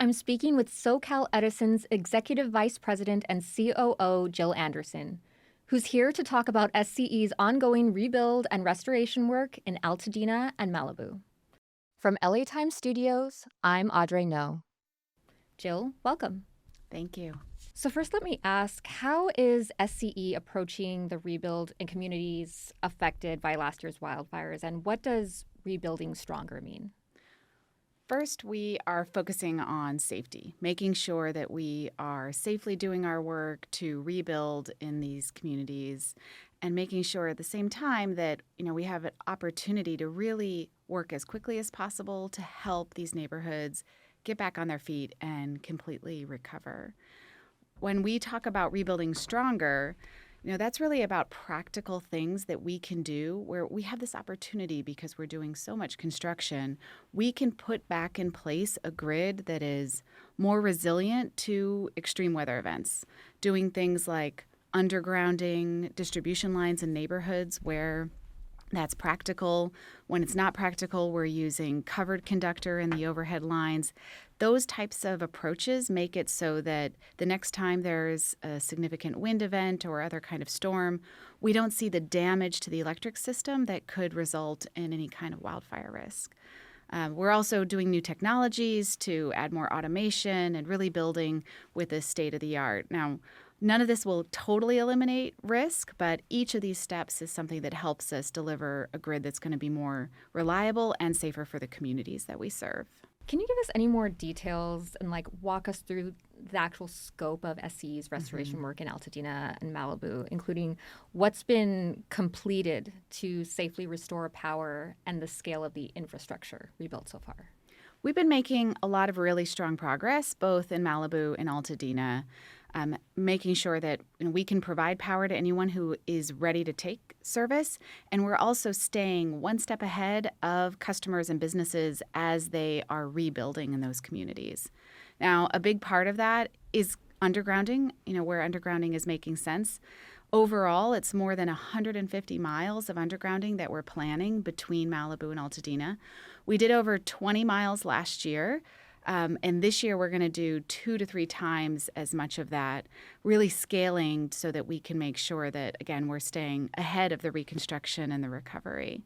I'm speaking with SoCal Edison's Executive Vice President and COO, Jill Anderson, who's here to talk about SCE's ongoing rebuild and restoration work in Altadena and Malibu. From LA Times Studios, I'm Audrey No. Jill, welcome. Thank you. So first, let me ask, how is SCE approaching the rebuild in communities affected by last year's wildfires, and what does rebuilding stronger mean? First, we are focusing on safety, making sure that we are safely doing our work to rebuild in these communities and making sure at the same time that, we have an opportunity to really work as quickly as possible to help these neighborhoods get back on their feet and completely recover. When we talk about rebuilding stronger, that's really about practical things that we can do where we have this opportunity because we're doing so much construction. We can put back in place a grid that is more resilient to extreme weather events, doing things like undergrounding distribution lines in neighborhoods where that's practical. When it's not practical, we're using covered conductor in the overhead lines. Those types of approaches make it so that the next time there's a significant wind event or other kind of storm, we don't see the damage to the electric system that could result in any kind of wildfire risk. We're also doing new technologies to add more automation and really building with the state of the art. Now, none of this will totally eliminate risk, but each of these steps is something that helps us deliver a grid that's going to be more reliable and safer for the communities that we serve. Can you give us any more details and walk us through the actual scope of SCE's restoration work in Altadena and Malibu, including what's been completed to safely restore power and the scale of the infrastructure rebuilt so far? We've been making a lot of really strong progress, both in Malibu and Altadena, making sure that we can provide power to anyone who is ready to take service. And we're also staying one step ahead of customers and businesses as they are rebuilding in those communities. Now, a big part of that is undergrounding, where undergrounding is making sense. Overall, it's more than 150 miles of undergrounding that we're planning between Malibu and Altadena. We did over 20 miles last year. And this year, we're going to do 2 to 3 times as much of that, really scaling so that we can make sure that, again, we're staying ahead of the reconstruction and the recovery.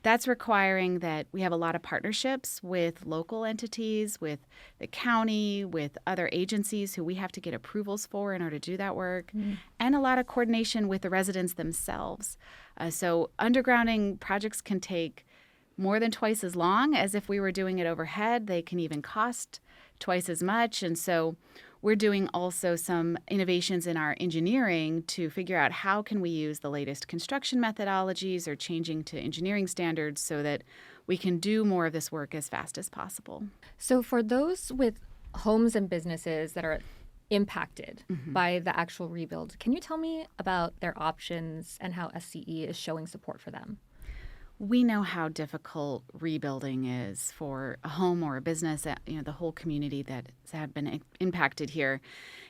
That's requiring that we have a lot of partnerships with local entities, with the county, with other agencies who we have to get approvals for in order to do that work, and a lot of coordination with the residents themselves. So undergrounding projects can take more than twice as long as if we were doing it overhead. They can even cost twice as much. And so we're doing also some innovations in our engineering to figure out how can we use the latest construction methodologies or changing to engineering standards so that we can do more of this work as fast as possible. So for those with homes and businesses that are impacted by the actual rebuild, can you tell me about their options and how SCE is showing support for them? We know how difficult rebuilding is for a home or a business, the whole community that had been impacted here.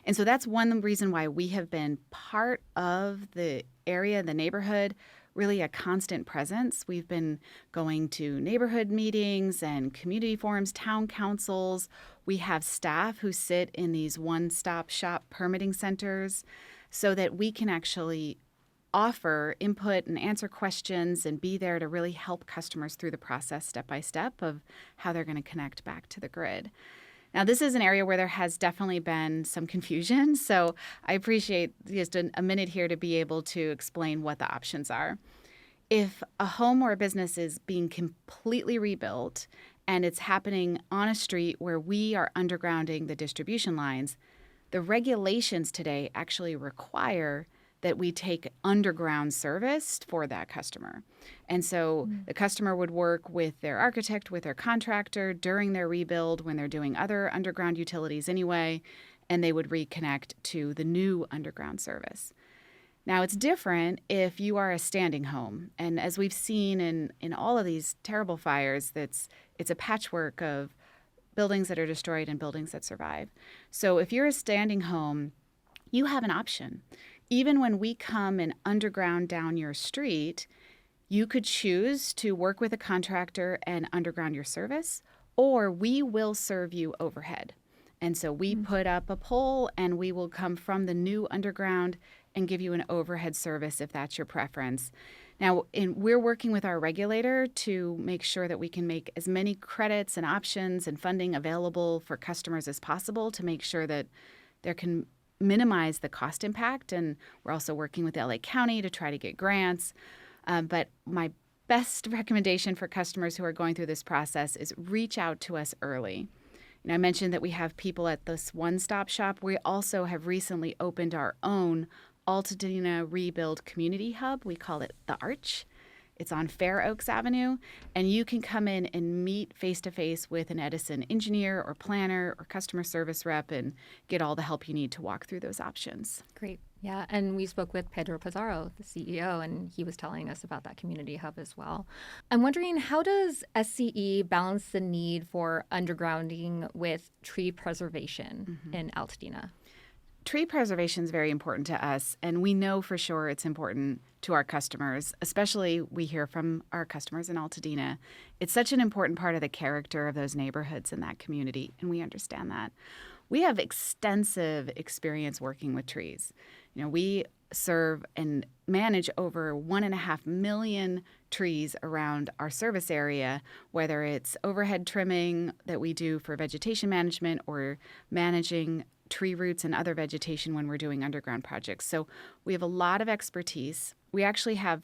And so that's one reason why we have been part of the area, the neighborhood, really a constant presence. We've been going to neighborhood meetings and community forums, town councils. We have staff who sit in these one-stop shop permitting centers so that we can actually offer input and answer questions and be there to really help customers through the process step by step of how they're going to connect back to the grid. Now, this is an area where there has definitely been some confusion, so I appreciate just a minute here to be able to explain what the options are. If a home or a business is being completely rebuilt and it's happening on a street where we are undergrounding the distribution lines, the regulations today actually require that we take underground service for that customer. And so the customer would work with their architect, with their contractor during their rebuild when they're doing other underground utilities anyway, and they would reconnect to the new underground service. Now, it's different if you are a standing home. And as we've seen in all of these terrible fires, it's a patchwork of buildings that are destroyed and buildings that survive. So if you're a standing home, you have an option. Even when we come and underground down your street, you could choose to work with a contractor and underground your service, or we will serve you overhead. And so we put up a pole and we will come from the new underground and give you an overhead service if that's your preference. Now, we're working with our regulator to make sure that we can make as many credits and options and funding available for customers as possible to make sure that there can minimize the cost impact. And we're also working with LA County to try to get grants. But my best recommendation for customers who are going through this process is reach out to us early. I mentioned that we have people at this one-stop shop. We also have recently opened our own Altadena Rebuild Community Hub. We call it the Arch. It's on Fair Oaks Avenue, and you can come in and meet face-to-face with an Edison engineer or planner or customer service rep and get all the help you need to walk through those options. Great. Yeah, and we spoke with Pedro Pizarro, the CEO, and he was telling us about that community hub as well. I'm wondering, how does SCE balance the need for undergrounding with tree preservation in Altadena? Tree preservation is very important to us, and we know for sure it's important to our customers, especially we hear from our customers in Altadena. It's such an important part of the character of those neighborhoods in that community, and we understand that. We have extensive experience working with trees. We serve and manage over 1.5 million trees around our service area, whether it's overhead trimming that we do for vegetation management or managing tree roots and other vegetation when we're doing underground projects. So we have a lot of expertise. We actually have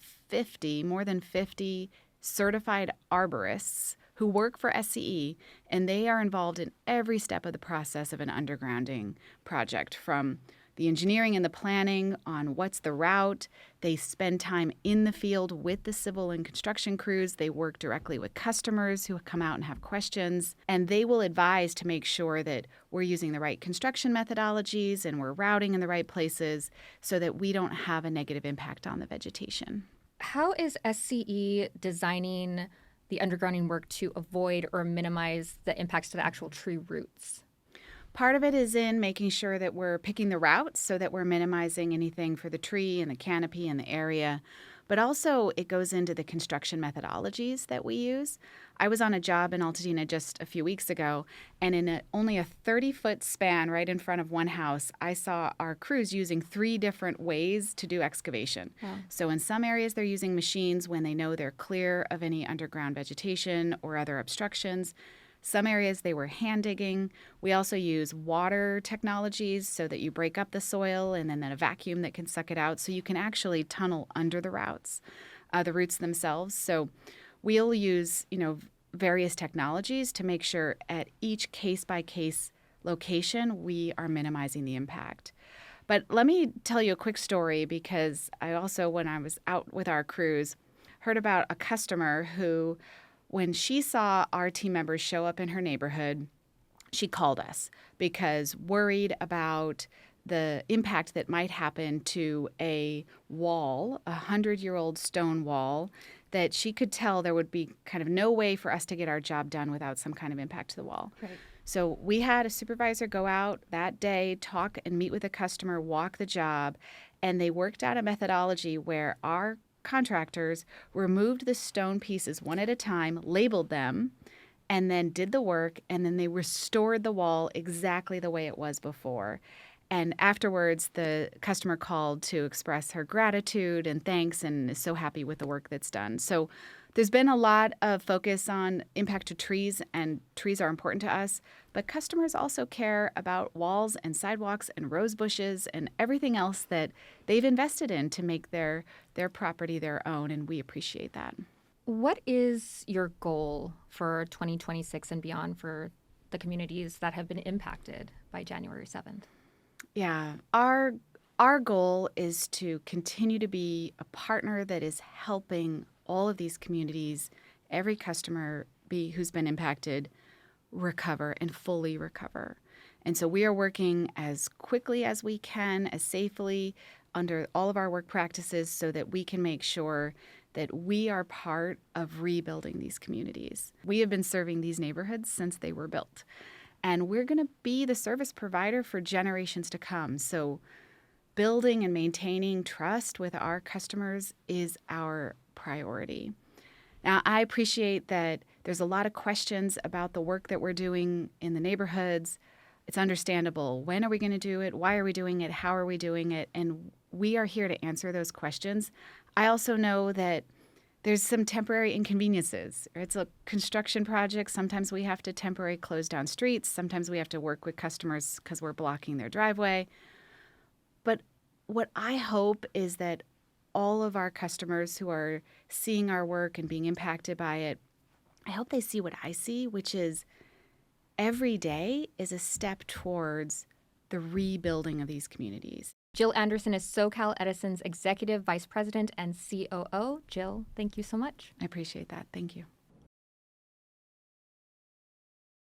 more than 50 certified arborists who work for SCE, and they are involved in every step of the process of an undergrounding project, from the engineering and the planning on what's the route. They spend time in the field with the civil and construction crews. They work directly with customers who come out and have questions. And they will advise to make sure that we're using the right construction methodologies and we're routing in the right places so that we don't have a negative impact on the vegetation. How is SCE designing the undergrounding work to avoid or minimize the impacts to the actual tree roots? Part of it is in making sure that we're picking the routes so that we're minimizing anything for the tree and the canopy and the area. But also it goes into the construction methodologies that we use. I was on a job in Altadena just a few weeks ago, and in only a 30-foot span right in front of one house, I saw our crews using 3 different ways to do excavation. Wow. So in some areas they're using machines when they know they're clear of any underground vegetation or other obstructions. Some areas they were hand digging. We also use water technologies so that you break up the soil and then a vacuum that can suck it out, so you can actually tunnel under the roots themselves. So we'll use, various technologies to make sure at each case-by-case location we are minimizing the impact. But let me tell you a quick story, because I also, when I was out with our crews, heard about a customer who, when she saw our team members show up in her neighborhood, she called us because worried about the impact that might happen to a wall, a 100-year-old stone wall, that she could tell there would be kind of no way for us to get our job done without some kind of impact to the wall. Right. So we had a supervisor go out that day, talk and meet with a customer, walk the job, and they worked out a methodology where our contractors removed the stone pieces one at a time, labeled them, and then did the work, and then they restored the wall exactly the way it was before. And afterwards, the customer called to express her gratitude and thanks and is so happy with the work that's done. So there's been a lot of focus on impact to trees, and trees are important to us, but customers also care about walls and sidewalks and rose bushes and everything else that they've invested in to make their property their own, and we appreciate that. What is your goal for 2026 and beyond for the communities that have been impacted by January 7th? Yeah, our goal is to continue to be a partner that is helping all of these communities, every customer who's been impacted, recover and fully recover. And so we are working as quickly as we can, as safely, under all of our work practices, so that we can make sure that we are part of rebuilding these communities. We have been serving these neighborhoods since they were built, and we're going to be the service provider for generations to come. So building and maintaining trust with our customers is our priority. Now, I appreciate that there's a lot of questions about the work that we're doing in the neighborhoods, It's understandable. When are we going to do it? Why are we doing it? How are we doing it? And we are here to answer those questions. I also know that there's some temporary inconveniences. It's a construction project. Sometimes we have to temporarily close down streets. Sometimes we have to work with customers because we're blocking their driveway. But what I hope is that all of our customers who are seeing our work and being impacted by it, I hope they see what I see, which is every day is a step towards the rebuilding of these communities. Jill Anderson is SoCal Edison's Executive Vice President and COO. Jill, thank you so much. I appreciate that. Thank you.